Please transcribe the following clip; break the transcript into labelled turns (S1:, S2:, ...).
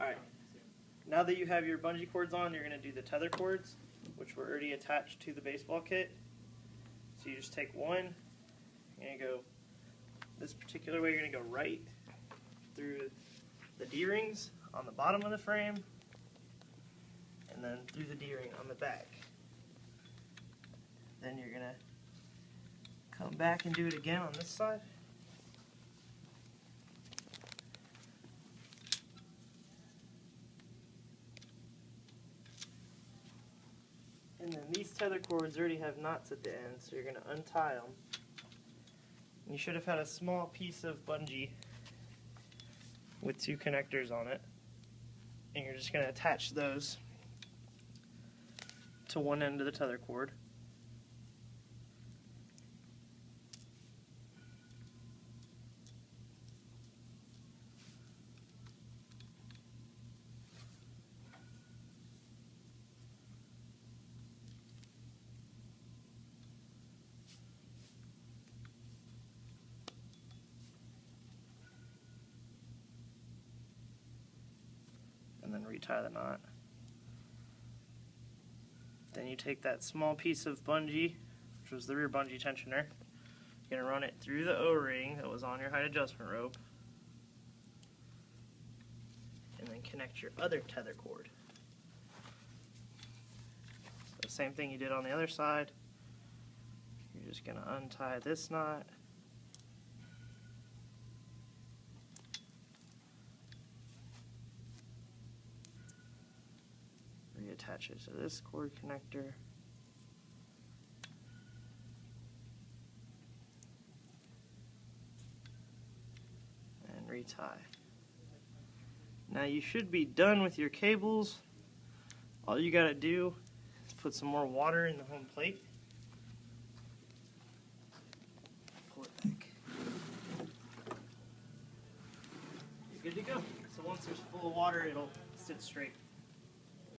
S1: Alright, now that you have your bungee cords on, you're going to do the tether cords, which were already attached to the baseball kit. So you just take one, you're going to go this particular way, you're going to go right through the D-rings on the bottom of the frame, and then through the D-ring on the back. Then you're going to come back and do it again on this side. And then these tether cords already have knots at the end, so you're going to untie them. And you should have had a small piece of bungee with two connectors on it. And you're just going to attach those to one end of the tether cord. And then retie the knot. Then you take that small piece of bungee, which was the rear bungee tensioner, you're going to run it through the O-ring that was on your height adjustment rope, and then connect your other tether cord. So same thing you did on the other side. You're just going to untie this knot, reattach it to this cord connector, and retie. Now you should be done with your cables. All you gotta do is put some more water in the home plate. Pull it back. You're good to go. So once there's full of water, it'll sit straight.